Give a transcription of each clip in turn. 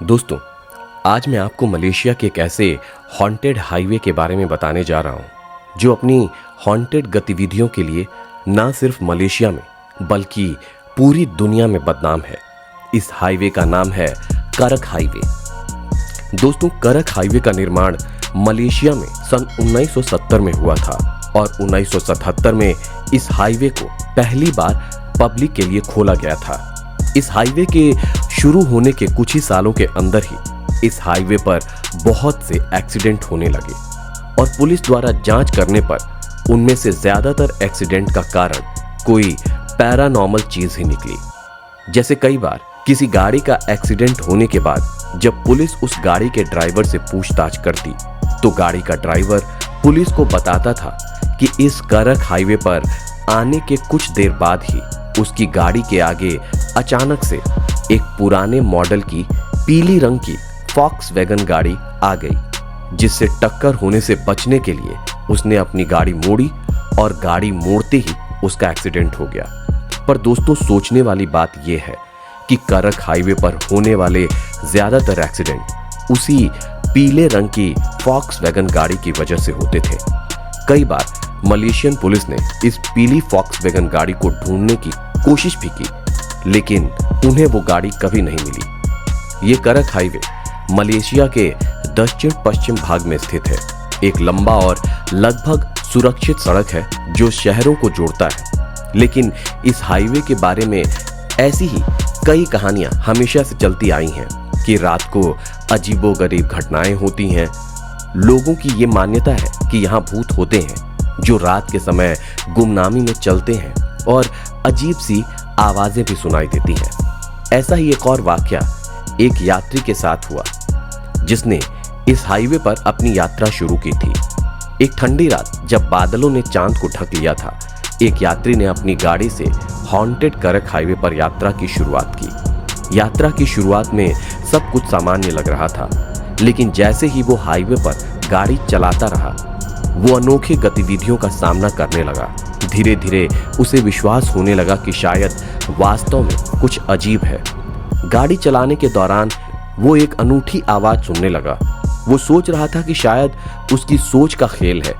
दोस्तों, आज मैं आपको मलेशिया के एक ऐसे हॉन्टेड हाईवे के बारे में बताने जा रहा हूं जो अपनी हॉन्टेड गतिविधियों के लिए ना सिर्फ मलेशिया में बल्कि पूरी दुनिया में बदनाम है। इस हाईवे का नाम है करक हाईवे। दोस्तों, करक हाईवे का निर्माण मलेशिया में सन 1970 में हुआ था और 1977 में इस हाईवे को पहली बार पब्लिक के लिए खोला गया था। इस हाईवे के शुरू होने के कुछ ही सालों के अंदर ही इस हाईवे पर बहुत से एक्सीडेंट होने लगे और पुलिस द्वारा जांच करने पर उनमें से ज्यादातर एक्सीडेंट का कारण कोई पैरानॉर्मल चीज ही निकली। जैसे कई बार किसी गाड़ी का एक्सीडेंट होने के बाद जब पुलिस उस गाड़ी के ड्राइवर से पूछताछ करती तो गाड़ी का ड्राइवर पुलिस को बताता था कि इस करक हाईवे पर आने के कुछ देर बाद ही उसकी गाड़ी के आगे अचानक से एक पुराने मॉडल की पीली रंग की फॉक्सवैगन गाड़ी आ गई, जिससे टक्कर होने से बचने के लिए उसने अपनी गाड़ी मोड़ी और गाड़ी मोड़ते ही उसका एक्सीडेंट हो गया। पर दोस्तों, सोचने वाली बात यह है कि करक हाईवे पर होने वाले ज्यादातर एक्सीडेंट उसी पीले रंग की फॉक्सवैगन गाड़ी की वजह से होते थे। कई बार मलेशियन पुलिस ने इस पीली फॉक्सवैगन गाड़ी को ढूंढने की कोशिश भी की, लेकिन उन्हें वो गाड़ी कभी नहीं मिली। ये करक हाईवे मलेशिया के दक्षिण पश्चिम भाग में स्थित है। एक लंबा और लगभग सुरक्षित सड़क है जो शहरों को जोड़ता है, लेकिन इस हाईवे के बारे में ऐसी ही कई कहानियां हमेशा से चलती आई हैं कि रात को अजीबोगरीब घटनाएं होती हैं। लोगों की ये मान्यता है कि यहाँ भूत होते हैं जो रात के समय गुमनामी में चलते हैं और अजीब सी आवाजें भी सुनाई देती हैं। ऐसा ही एक और वाकया एक यात्री के साथ हुआ जिसने इस हाईवे पर अपनी यात्रा शुरू की थी। एक ठंडी रात जब बादलों ने चांद को ढक लिया था, एक यात्री ने अपनी गाड़ी से हॉन्टेड करक हाईवे पर यात्रा की शुरुआत की। यात्रा की शुरुआत में सब कुछ सामान्य लग रहा था, लेकिन जैसे ही वो हाईवे पर गाड़ी चलाता रहा वो अनोखी गतिविधियों का सामना करने लगा। धीरे धीरे उसे विश्वास होने लगा कि शायद वास्तव में कुछ अजीब है। गाड़ी चलाने के दौरान वो एक अनूठी आवाज सुनने लगा। वो सोच रहा था कि शायद उसकी सोच का खेल है,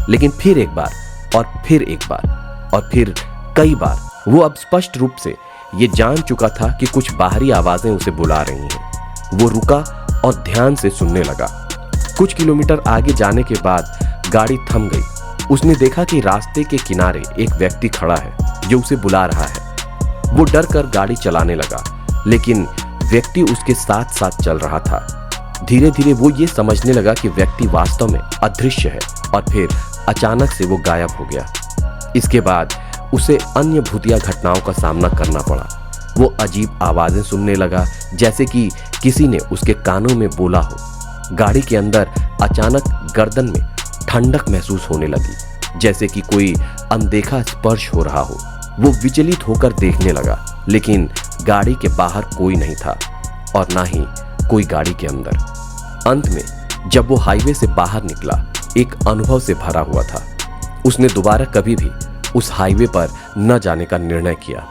लेकिन फिर एक बार और फिर एक बार और फिर कई बार वो अब स्पष्ट रूप से ये जान चुका था कि कुछ बाहरी आवाजें उसे बुला रही हैं। वो रुका और ध्यान से सुनने लगा। कुछ किलोमीटर आगे जाने के बाद गाड़ी थम गई। उसने देखा कि रास्ते के किनारे एक व्यक्ति खड़ा है जो उसे बुला रहा है। वो डर कर गाड़ी चलाने लगा, लेकिन व्यक्ति उसके साथ साथ चल रहा था। धीरे धीरे वो ये समझने लगा कि व्यक्ति वास्तव में अदृश्य है और फिर अचानक से वो गायब हो गया। इसके बाद उसे अन्य भूतिया घटनाओं का सामना करना पड़ा। वो अजीब आवाजें सुनने लगा, जैसे कि किसी ने उसके कानों में बोला हो। गाड़ी के अंदर अचानक गर्दन में ठंडक महसूस होने लगी, जैसे कि कोई अनदेखा स्पर्श हो रहा हो। वो विचलित होकर देखने लगा, लेकिन गाड़ी के बाहर कोई नहीं था और ना ही कोई गाड़ी के अंदर। अंत में जब वो हाईवे से बाहर निकला, एक अनुभव से भरा हुआ था। उसने दोबारा कभी भी उस हाईवे पर न जाने का निर्णय किया।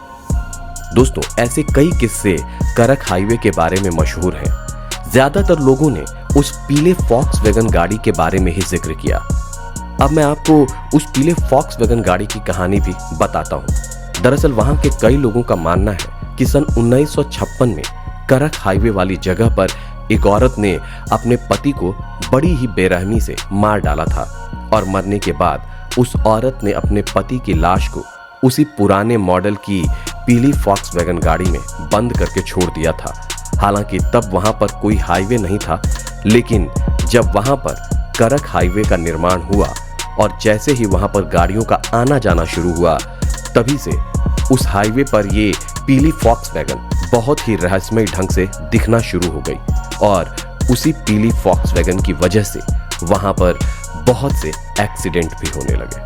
दोस्तों, ऐसे कई किस्से करक हाईवे के बारे में मशहूर हैं। ज्यादातर लोगों ने उस पीले फॉक्सवैगन गाड़ी के बारे में ही जिक्र किया। अब मैं आपको उस पीले फॉक्सवैगन गाड़ी की कहानी भी बताता हूँ। दरअसल वहां के कई लोगों का मानना है कि सन 1956 में करक हाईवे वाली जगह पर एक औरत ने अपने पति को बड़ी ही बेरहमी से मार डाला था और मरने के बाद उस औरत ने अपने पति की लाश को उसी पुराने मॉडल की पीली फॉक्सवैगन गाड़ी में बंद करके छोड़ दिया था। हालांकि तब वहां पर कोई हाईवे नहीं था, लेकिन जब वहां पर करक हाईवे का निर्माण हुआ और जैसे ही वहां पर गाड़ियों का आना जाना शुरू हुआ, तभी से उस हाईवे पर ये पीली फॉक्सवैगन बहुत ही रहस्यमय ढंग से दिखना शुरू हो गई और उसी पीली फॉक्सवैगन की वजह से वहां पर बहुत से एक्सीडेंट भी होने लगे।